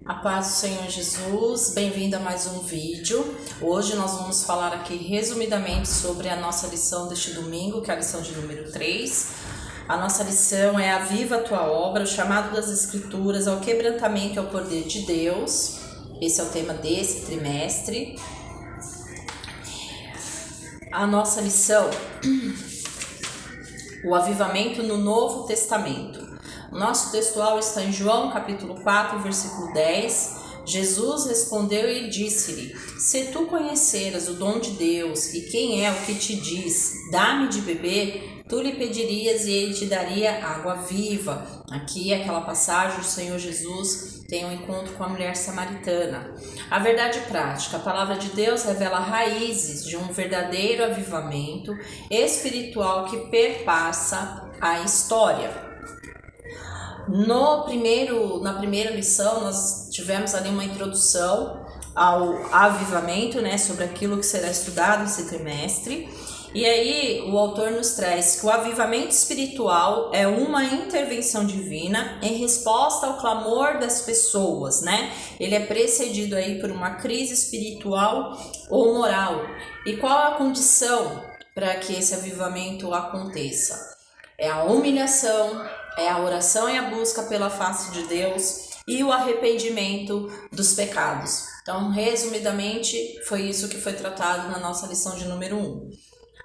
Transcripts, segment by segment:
A paz do Senhor Jesus, bem-vindo a mais um vídeo. Hoje nós vamos falar aqui resumidamente sobre a nossa lição deste domingo, que é a lição de número 3. A nossa lição é a Viva a Tua Obra, o chamado das Escrituras ao quebrantamento e ao poder de Deus. Esse é o tema desse trimestre. A nossa lição, o avivamento no Novo Testamento. O nosso textual está em João capítulo 4, versículo 10. Jesus respondeu e disse-lhe: Se tu conheceras o dom de Deus e quem é o que te diz, dá-me de beber, tu lhe pedirias e ele te daria água viva. Aqui aquela passagem, o Senhor Jesus tem um encontro com a mulher samaritana. A verdade prática, a palavra de Deus revela raízes de um verdadeiro avivamento espiritual que perpassa a história. Na primeira lição, nós tivemos ali uma introdução ao avivamento, sobre aquilo que será estudado esse trimestre. E aí o autor nos traz que o avivamento espiritual é uma intervenção divina em resposta ao clamor das pessoas, Ele é precedido aí por uma crise espiritual ou moral. E qual a condição para que esse avivamento aconteça? É a humilhação, é a oração e a busca pela face de Deus e o arrependimento dos pecados. Então, resumidamente, foi isso que foi tratado na nossa lição de número 1.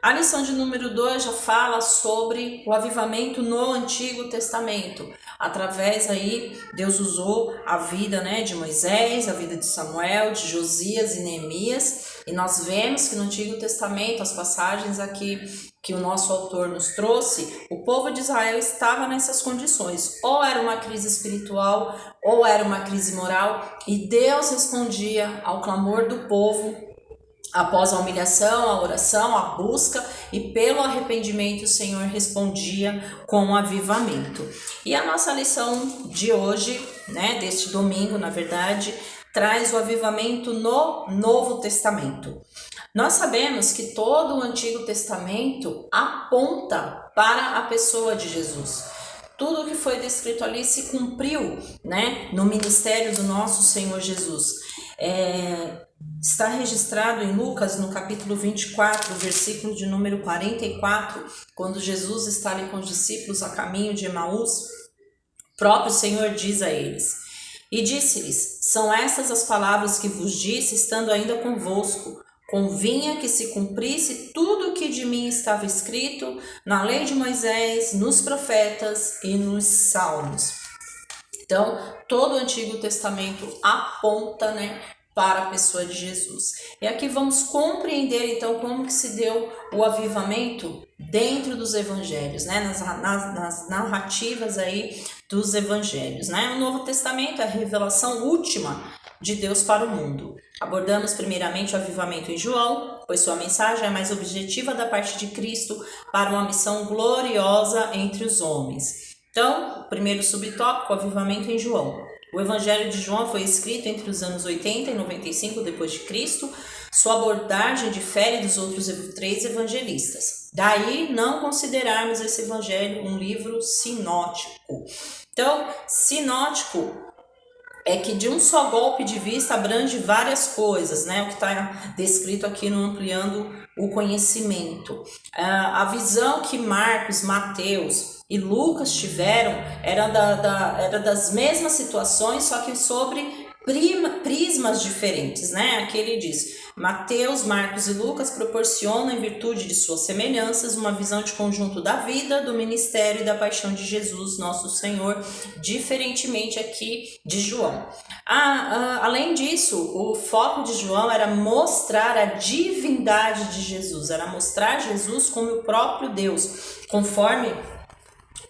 A lição de número 2 já fala sobre o avivamento no Antigo Testamento. Através aí, Deus usou a vida de Moisés, a vida de Samuel, de Josias e Neemias. E nós vemos que no Antigo Testamento, as passagens aqui que o nosso autor nos trouxe, o povo de Israel estava nessas condições. Ou era uma crise espiritual, ou era uma crise moral. E Deus respondia ao clamor do povo após a humilhação, a oração, a busca, e pelo arrependimento o Senhor respondia com o avivamento. E a nossa lição de hoje, deste domingo, na verdade, traz o avivamento no Novo Testamento. Nós sabemos que todo o Antigo Testamento aponta para a pessoa de Jesus. Tudo o que foi descrito ali se cumpriu, no ministério do nosso Senhor Jesus. Está registrado em Lucas, no capítulo 24, versículo de número 44, quando Jesus está ali com os discípulos a caminho de Emaús, o próprio Senhor diz a eles: E disse-lhes: São estas as palavras que vos disse, estando ainda convosco. Convinha que se cumprisse tudo o que de mim estava escrito na lei de Moisés, nos profetas e nos salmos. Então, todo o Antigo Testamento aponta, para a pessoa de Jesus. E aqui vamos compreender então como que se deu o avivamento dentro dos evangelhos, nas narrativas aí dos evangelhos, O Novo Testamento é a revelação última de Deus para o mundo. Abordamos primeiramente o avivamento em João, pois sua mensagem é mais objetiva da parte de Cristo para uma missão gloriosa entre os homens. Então, o primeiro subtópico, o avivamento em João. O Evangelho de João foi escrito entre os anos 80 e 95 depois de Cristo. Sua abordagem difere dos outros 3 evangelistas. Daí não considerarmos esse evangelho um livro sinótico. Então, sinótico é que de um só golpe de vista abrange várias coisas, o que está descrito aqui no Ampliando o Conhecimento. A visão que Marcos, Mateus e Lucas tiveram era das mesmas situações, só que sobre prismas diferentes, Aqui ele diz: Mateus, Marcos e Lucas proporcionam, em virtude de suas semelhanças, uma visão de conjunto da vida, do ministério e da paixão de Jesus, nosso Senhor, diferentemente aqui de João. Além disso, o foco de João era mostrar a divindade de Jesus, era mostrar Jesus como o próprio Deus, conforme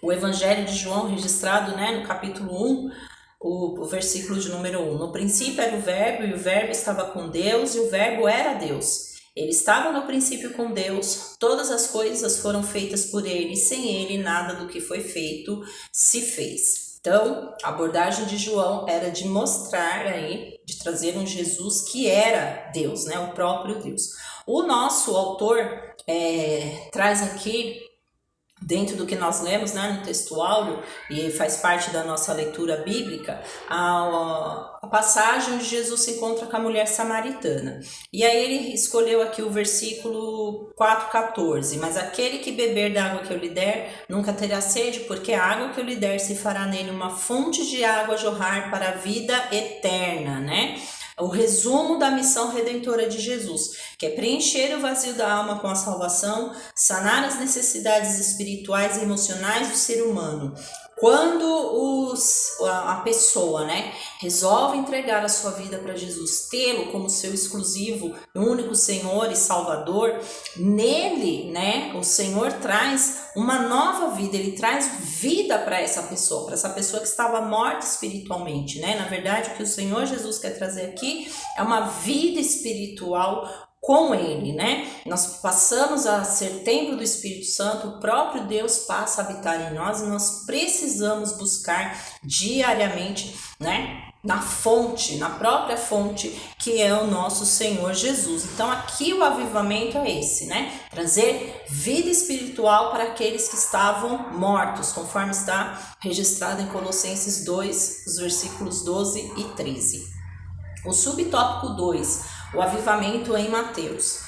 o Evangelho de João registrado no capítulo 1, o versículo de número 1. No princípio era o verbo, e o verbo estava com Deus, e o verbo era Deus. Ele estava no princípio com Deus, todas as coisas foram feitas por ele, e sem ele nada do que foi feito se fez. Então, a abordagem de João era de mostrar aí, de trazer um Jesus que era Deus, o próprio Deus. O nosso autor traz aqui dentro do que nós lemos, né, no texto áureo, e faz parte da nossa leitura bíblica, a passagem onde Jesus se encontra com a mulher samaritana. E aí ele escolheu aqui o versículo 4,14: mas aquele que beber da água que eu lhe der, nunca terá sede, porque a água que eu lhe der se fará nele uma fonte de água a jorrar para a vida eterna, né? O resumo da missão redentora de Jesus, que é preencher o vazio da alma com a salvação, sanar as necessidades espirituais e emocionais do ser humano. Quando a pessoa, né, resolve entregar a sua vida para Jesus, tê-lo como seu exclusivo, único Senhor e Salvador, nele, né, o Senhor traz uma nova vida, ele traz vida para essa pessoa que estava morta espiritualmente, né? Na verdade, o que o Senhor Jesus quer trazer aqui é uma vida espiritual com ele, né? Nós passamos a ser templo do Espírito Santo, o próprio Deus passa a habitar em nós e nós precisamos buscar diariamente, né? Na fonte, na própria fonte, que é o nosso Senhor Jesus. Então aqui o avivamento é esse, né? Trazer vida espiritual para aqueles que estavam mortos, conforme está registrado em Colossenses 2, os versículos 12 e 13. O subtópico 2, o avivamento em Mateus.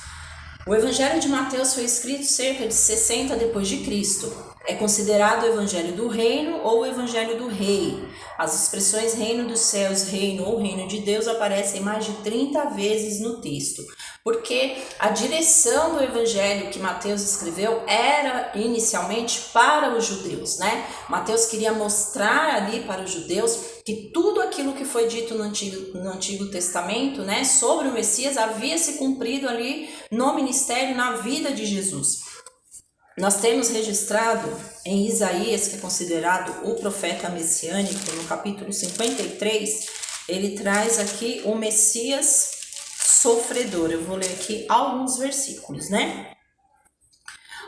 O Evangelho de Mateus foi escrito cerca de 60 depois de Cristo. É considerado o Evangelho do Reino ou o Evangelho do Rei. As expressões reino dos céus, reino ou reino de Deus aparecem mais de 30 vezes no texto, porque a direção do Evangelho que Mateus escreveu era inicialmente para os judeus, né? Mateus queria mostrar ali para os judeus que tudo aquilo que foi dito no Antigo Testamento, né, sobre o Messias havia se cumprido ali no ministério, na vida de Jesus. Nós temos registrado em Isaías, que é considerado o profeta messiânico, no capítulo 53, ele traz aqui o Messias sofredor. Eu vou ler aqui alguns versículos, né?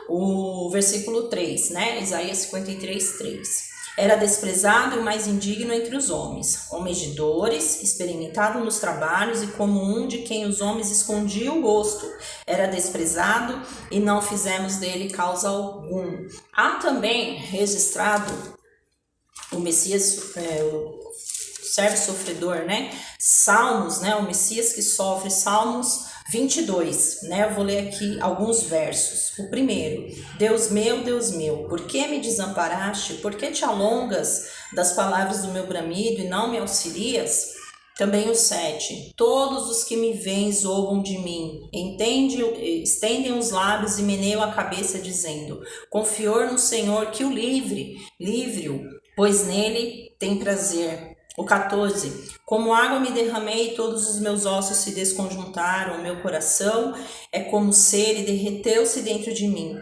O versículo 3, né? Isaías 53, 3. Era desprezado e o mais indigno entre os homens, homem de dores, experimentado nos trabalhos e como um de quem os homens escondiam o rosto. Era desprezado e não fizemos dele causa algum. Há também registrado o Messias, o servo sofredor, né? Salmos, né? O Messias que sofre, Salmos 22, né? Eu vou ler aqui alguns versos. O primeiro: Deus meu, por que me desamparaste? Por que te alongas das palavras do meu bramido e não me auxilias? Também o 7: todos os que me veem zombam de mim, estendem os lábios e meneiam a cabeça dizendo: confiou no Senhor que o livre-o, pois nele tem prazer. O 14: como água me derramei e todos os meus ossos se desconjuntaram, o meu coração é como cera e derreteu-se dentro de mim.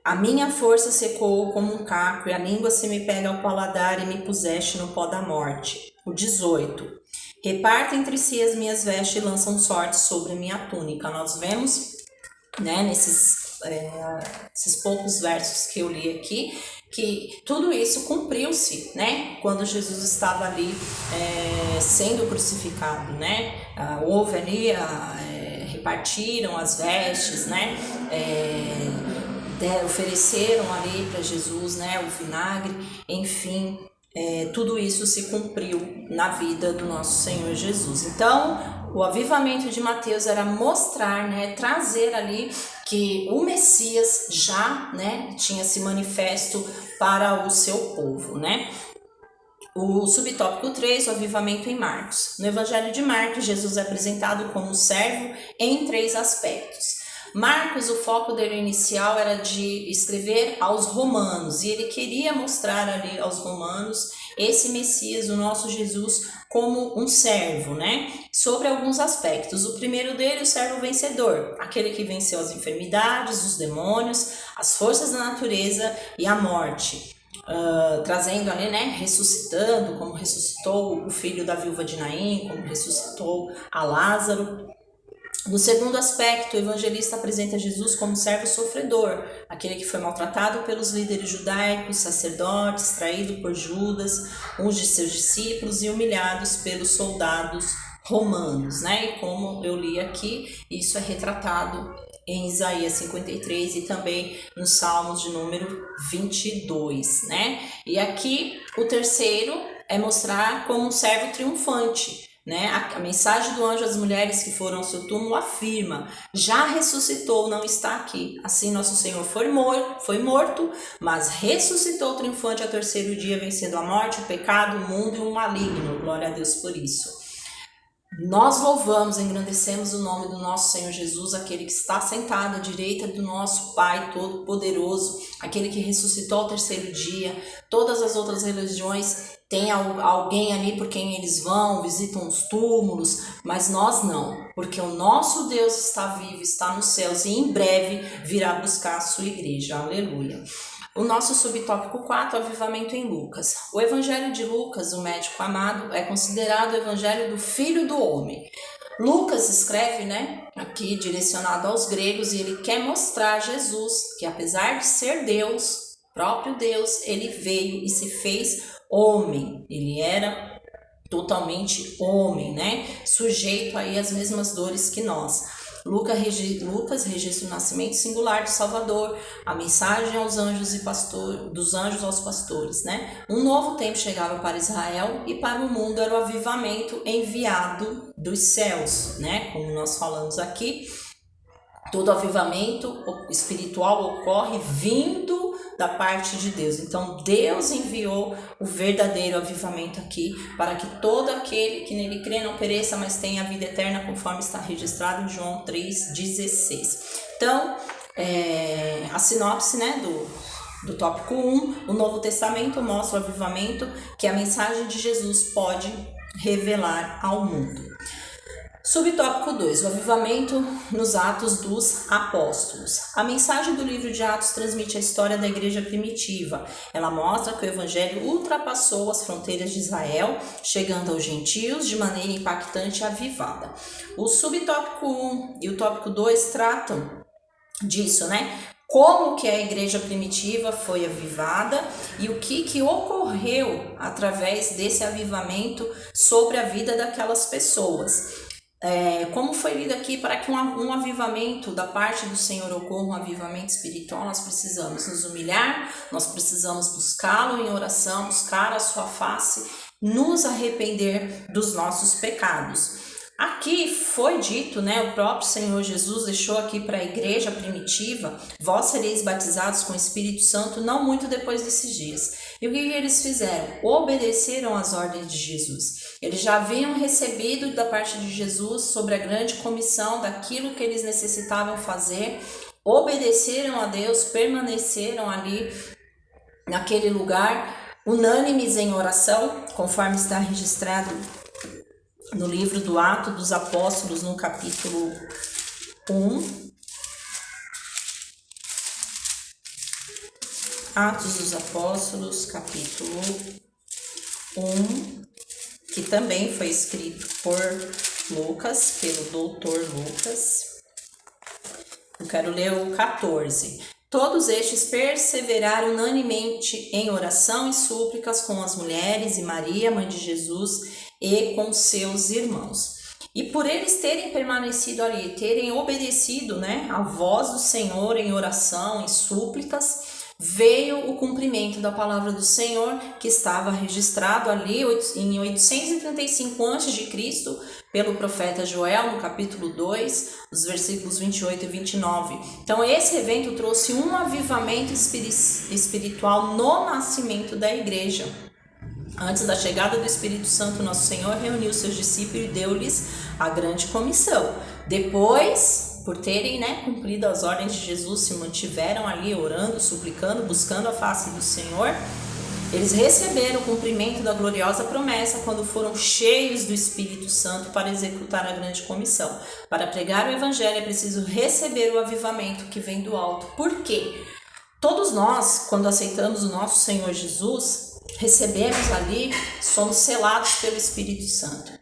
A minha força secou como um caco e a língua se me pega ao paladar e me puseste no pó da morte. O 18: repartem entre si as minhas vestes e lançam sorte sobre minha túnica. Nós vemos, né, esses poucos versos que eu li aqui, que tudo isso cumpriu-se, né, quando Jesus estava ali sendo crucificado, né? Houve ali, repartiram as vestes, né? Ofereceram ali para Jesus, né, o vinagre, enfim, tudo isso se cumpriu na vida do nosso Senhor Jesus. Então, o avivamento de Mateus era mostrar, né, trazer ali que o Messias já, né, tinha se manifesto para o seu povo, né? O subtópico 3, o avivamento em Marcos. No Evangelho de Marcos, Jesus é apresentado como servo em 3 aspectos. Marcos, o foco dele inicial era de escrever aos romanos, e ele queria mostrar ali aos romanos esse Messias, o nosso Jesus, como um servo, né? Sobre alguns aspectos. O primeiro dele, o servo vencedor, aquele que venceu as enfermidades, os demônios, as forças da natureza e a morte. Trazendo ali, né, ressuscitando, como ressuscitou o filho da viúva de Naim, como ressuscitou a Lázaro. No segundo aspecto, o evangelista apresenta Jesus como servo sofredor, aquele que foi maltratado pelos líderes judaicos, sacerdotes, traído por Judas, uns de seus discípulos, e humilhados pelos soldados romanos, né? E como eu li aqui, isso é retratado em Isaías 53 e também nos Salmos de número 22, né? E aqui o terceiro é mostrar como um servo triunfante, né? A mensagem do anjo às mulheres que foram ao seu túmulo afirma: já ressuscitou, não está aqui. Assim nosso Senhor foi morto, mas ressuscitou triunfante ao terceiro dia, vencendo a morte, o pecado, o mundo e o maligno. Glória a Deus por isso. Nós louvamos, engrandecemos o nome do nosso Senhor Jesus, aquele que está sentado à direita do nosso Pai Todo-Poderoso, aquele que ressuscitou ao terceiro dia. Todas as outras religiões têm alguém ali por quem eles vão, visitam os túmulos, mas nós não, porque o nosso Deus está vivo, está nos céus e em breve virá buscar a sua igreja. Aleluia. O nosso subtópico 4, avivamento em Lucas. O evangelho de Lucas, o médico amado, é considerado o evangelho do Filho do Homem. Lucas escreve, né, aqui direcionado aos gregos, e ele quer mostrar Jesus, que apesar de ser Deus, próprio Deus, ele veio e se fez homem. Ele era totalmente homem, né, sujeito aí às mesmas dores que nós. Lucas registra o nascimento singular de Salvador, a mensagem aos anjos dos anjos aos pastores, né? Um novo tempo chegava para Israel e para o mundo era o avivamento enviado dos céus, né? Como nós falamos aqui, todo avivamento espiritual ocorre vindo da parte de Deus. Então Deus enviou o verdadeiro avivamento aqui para que todo aquele que nele crê não pereça, mas tenha a vida eterna, conforme está registrado em João 3,16. Então, a sinopse, né, do tópico 1, o Novo Testamento mostra o avivamento que a mensagem de Jesus pode revelar ao mundo. Subtópico 2, o avivamento nos Atos dos Apóstolos. A mensagem do livro de Atos transmite a história da igreja primitiva. Ela mostra que o evangelho ultrapassou as fronteiras de Israel, chegando aos gentios de maneira impactante e avivada. O subtópico 1 e o tópico 2 tratam disso, né? Como que a igreja primitiva foi avivada e o que ocorreu através desse avivamento sobre a vida daquelas pessoas. Como foi lido aqui, para que um avivamento da parte do Senhor ocorra, um avivamento espiritual, nós precisamos nos humilhar, nós precisamos buscá-lo em oração, buscar a sua face, nos arrepender dos nossos pecados. Aqui foi dito, né, o próprio Senhor Jesus deixou aqui para a igreja primitiva: vós sereis batizados com o Espírito Santo não muito depois desses dias. E o que eles fizeram? Obedeceram às ordens de Jesus. Eles já haviam recebido da parte de Jesus sobre a grande comissão daquilo que eles necessitavam fazer, obedeceram a Deus, permaneceram ali naquele lugar, unânimes em oração, conforme está registrado no livro do Atos dos Apóstolos, no capítulo 1. Atos dos Apóstolos, capítulo 1, que também foi escrito por Lucas, pelo doutor Lucas. Eu quero ler o 14. Todos estes perseveraram unanimemente em oração e súplicas com as mulheres e Maria, mãe de Jesus, e com seus irmãos. E por eles terem permanecido ali, terem obedecido, né, a voz do Senhor em oração e súplicas, veio o cumprimento da palavra do Senhor, que estava registrado ali em 835 a.C., pelo profeta Joel, no capítulo 2, os versículos 28 e 29. Então, esse evento trouxe um avivamento espiritual no nascimento da igreja. Antes da chegada do Espírito Santo, nosso Senhor reuniu seus discípulos e deu-lhes a grande comissão. Depois, por terem, né, cumprido as ordens de Jesus, se mantiveram ali orando, suplicando, buscando a face do Senhor, eles receberam o cumprimento da gloriosa promessa quando foram cheios do Espírito Santo para executar a grande comissão. Para pregar o Evangelho é preciso receber o avivamento que vem do alto. Por quê? Todos nós, quando aceitamos o nosso Senhor Jesus, recebemos ali, somos selados pelo Espírito Santo.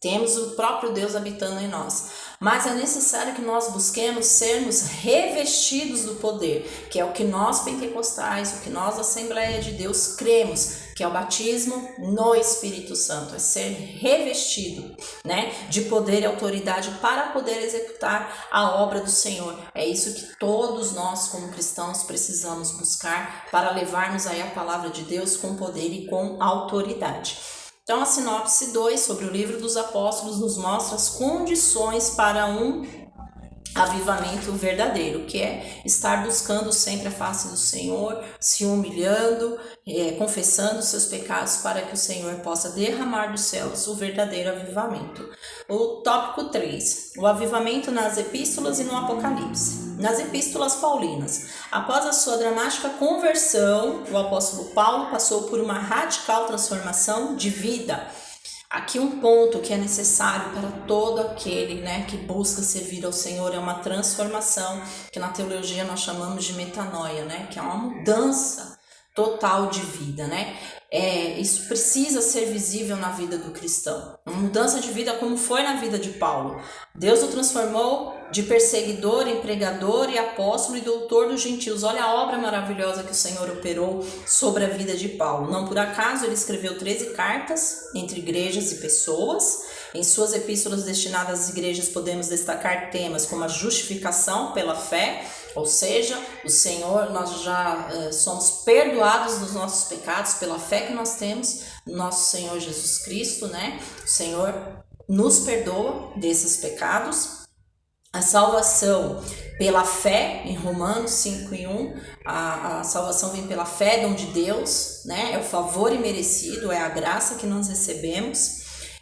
Temos o próprio Deus habitando em nós. Mas é necessário que nós busquemos sermos revestidos do poder, que é o que nós pentecostais, o que nós da Assembleia de Deus cremos, que é o batismo no Espírito Santo, é ser revestido, né, de poder e autoridade para poder executar a obra do Senhor. É isso que todos nós como cristãos precisamos buscar para levarmos aí a palavra de Deus com poder e com autoridade. Então a sinopse 2 sobre o livro dos apóstolos nos mostra as condições para um avivamento verdadeiro, que é estar buscando sempre a face do Senhor, se humilhando, confessando seus pecados para que o Senhor possa derramar dos céus o verdadeiro avivamento. O tópico 3, o avivamento nas epístolas e no Apocalipse. Nas epístolas paulinas, após a sua dramática conversão, o apóstolo Paulo passou por uma radical transformação de vida. Aqui um ponto que é necessário para todo aquele, né, que busca servir ao Senhor é uma transformação, que na teologia nós chamamos de metanoia, né, que é uma mudança total de vida, né? Isso precisa ser visível na vida do cristão. Uma mudança de vida como foi na vida de Paulo. Deus o transformou de perseguidor em pregador e apóstolo e doutor dos gentios. Olha a obra maravilhosa que o Senhor operou sobre a vida de Paulo. Não por acaso ele escreveu 13 cartas entre igrejas e pessoas. Em suas epístolas destinadas às igrejas podemos destacar temas como a justificação pela fé, ou seja, o Senhor, nós já somos perdoados dos nossos pecados pela fé que nós temos no nosso Senhor Jesus Cristo, né? O Senhor nos perdoa desses pecados. A salvação pela fé, em Romanos 5:1, a salvação vem pela fé, dom de Deus, né? É o favor imerecido, é a graça que nós recebemos.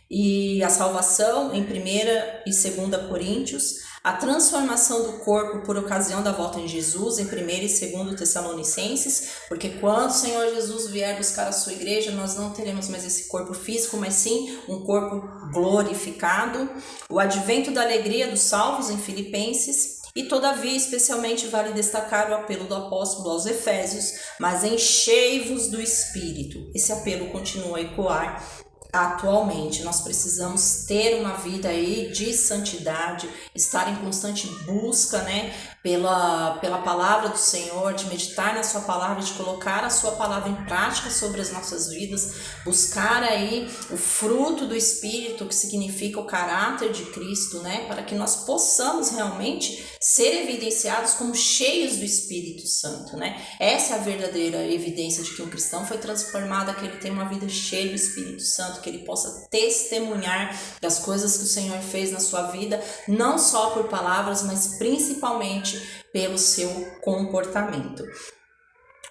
E a salvação em 1 e 2 Coríntios, a transformação do corpo por ocasião da volta em Jesus em 1 e 2 Tessalonicenses, porque quando o Senhor Jesus vier buscar a sua igreja, nós não teremos mais esse corpo físico, mas sim um corpo glorificado. O advento da alegria dos salvos em Filipenses. E todavia, especialmente vale destacar o apelo do apóstolo aos Efésios, mas enchei-vos do Espírito. Esse apelo continua a ecoar atualmente. Nós precisamos ter uma vida aí de santidade, estar em constante busca, né, pela palavra do Senhor, de meditar na sua palavra, de colocar a sua palavra em prática sobre as nossas vidas, buscar aí o fruto do Espírito, que significa o caráter de Cristo, né, para que nós possamos realmente ser evidenciados como cheios do Espírito Santo, né? Essa é a verdadeira evidência de que um cristão foi transformado, que ele tem uma vida cheia do Espírito Santo, que ele possa testemunhar das coisas que o Senhor fez na sua vida, não só por palavras, mas principalmente pelo seu comportamento.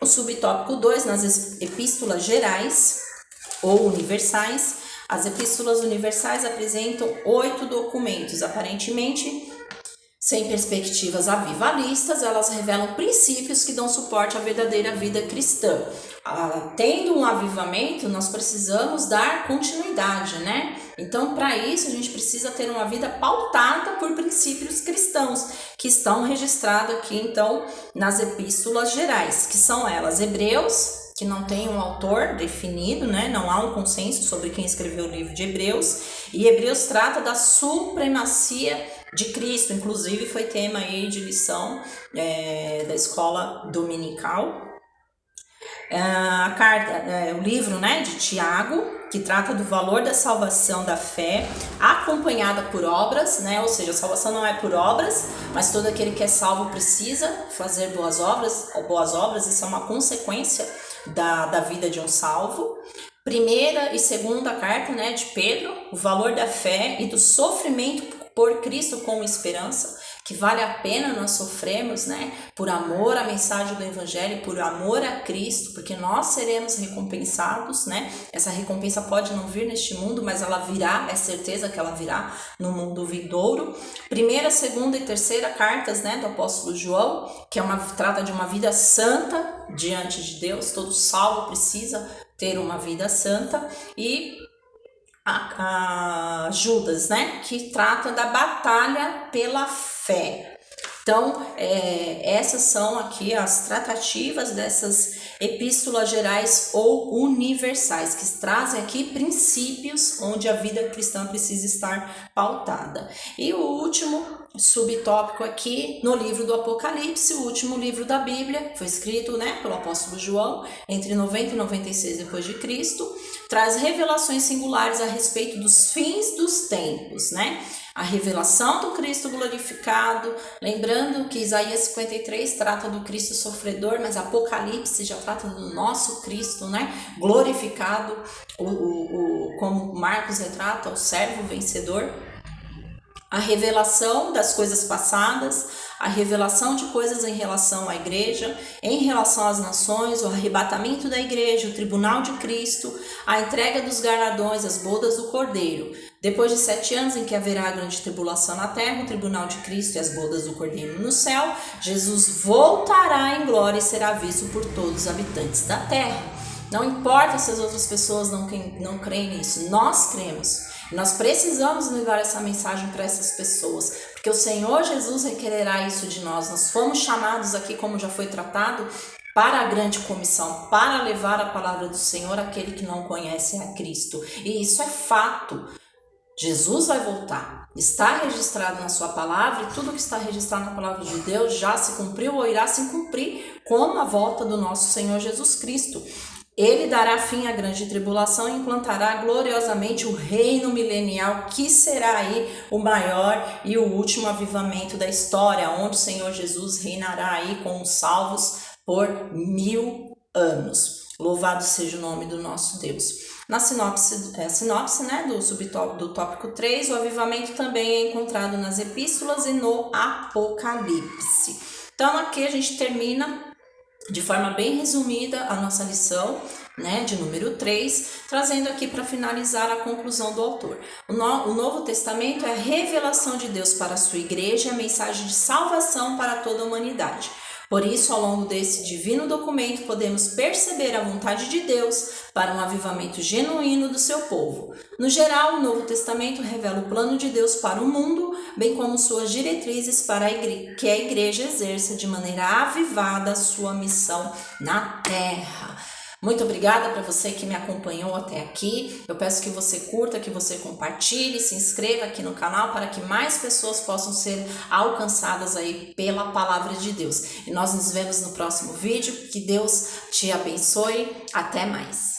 O subtópico 2, nas epístolas gerais ou universais. As epístolas universais apresentam 8 documentos, aparentemente sem perspectivas avivalistas, elas revelam princípios que dão suporte à verdadeira vida cristã. Tendo um avivamento, nós precisamos dar continuidade, né? Então, para isso, a gente precisa ter uma vida pautada por princípios cristãos, que estão registrados aqui, então, nas epístolas gerais, que são elas: Hebreus, que não tem um autor definido, né? Não há um consenso sobre quem escreveu o livro de Hebreus, e Hebreus trata da supremacia de Cristo, inclusive foi tema aí de lição da escola dominical. A carta, o livro, né, de Tiago, que trata do valor da salvação da fé, acompanhada por obras, né? Ou seja, a salvação não é por obras, mas todo aquele que é salvo precisa fazer boas obras, isso é uma consequência da vida de um salvo. Primeira e segunda carta, né, de Pedro, o valor da fé e do sofrimento por Cristo como esperança, que vale a pena nós sofrermos, né, por amor à mensagem do Evangelho, por amor a Cristo, porque nós seremos recompensados, né? Essa recompensa pode não vir neste mundo, mas ela virá, é certeza que ela virá no mundo vindouro. Primeira, segunda e terceira cartas, né, do apóstolo João, que trata de uma vida santa diante de Deus. Todo salvo precisa ter uma vida santa. E a Judas, né, que trata da batalha pela fé. Então, essas são aqui as tratativas dessas epístolas gerais ou universais, que trazem aqui princípios onde a vida cristã precisa estar pautada. E o último subtópico aqui, no livro do Apocalipse, o último livro da Bíblia, foi escrito, pelo apóstolo João, entre 90 e 96 depois de Cristo, traz revelações singulares a respeito dos fins dos tempos, A revelação do Cristo glorificado, lembrando que Isaías 53 trata do Cristo sofredor, mas Apocalipse já trata do nosso Cristo, glorificado, como Marcos retrata, o servo vencedor. A revelação das coisas passadas, a revelação de coisas em relação à igreja, em relação às nações, o arrebatamento da igreja, o tribunal de Cristo, a entrega dos galardões, as bodas do Cordeiro. Depois de 7 anos em que haverá a grande tribulação na terra, o tribunal de Cristo e as bodas do Cordeiro no céu, Jesus voltará em glória e será visto por todos os habitantes da terra. Não importa se as outras pessoas não creem nisso, nós cremos. Nós precisamos levar essa mensagem para essas pessoas, porque o Senhor Jesus requererá isso de nós. Nós fomos chamados aqui, como já foi tratado, para a grande comissão, para levar a palavra do Senhor àquele que não conhece a Cristo. E isso é fato. Jesus vai voltar. Está registrado na sua palavra, e tudo que está registrado na palavra de Deus já se cumpriu ou irá se cumprir com a volta do nosso Senhor Jesus Cristo. Ele dará fim à grande tribulação e implantará gloriosamente o reino milenial, que será aí o maior e o último avivamento da história, onde o Senhor Jesus reinará aí com os salvos por 1000 anos. Louvado seja o nome do nosso Deus. Na sinopse do tópico 3, o avivamento também é encontrado nas epístolas e no Apocalipse. Então aqui a gente termina de forma bem resumida a nossa lição, de número 3, trazendo aqui para finalizar a conclusão do autor. O Novo Testamento é a revelação de Deus para a sua igreja e a mensagem de salvação para toda a humanidade. Por isso, ao longo desse divino documento, podemos perceber a vontade de Deus para um avivamento genuíno do seu povo. No geral, o Novo Testamento revela o plano de Deus para o mundo, bem como suas diretrizes para que a igreja exerça de maneira avivada a sua missão na terra. Muito obrigada para você que me acompanhou até aqui. Eu peço que você curta, que você compartilhe, se inscreva aqui no canal para que mais pessoas possam ser alcançadas aí pela palavra de Deus. E nós nos vemos no próximo vídeo. Que Deus te abençoe. Até mais.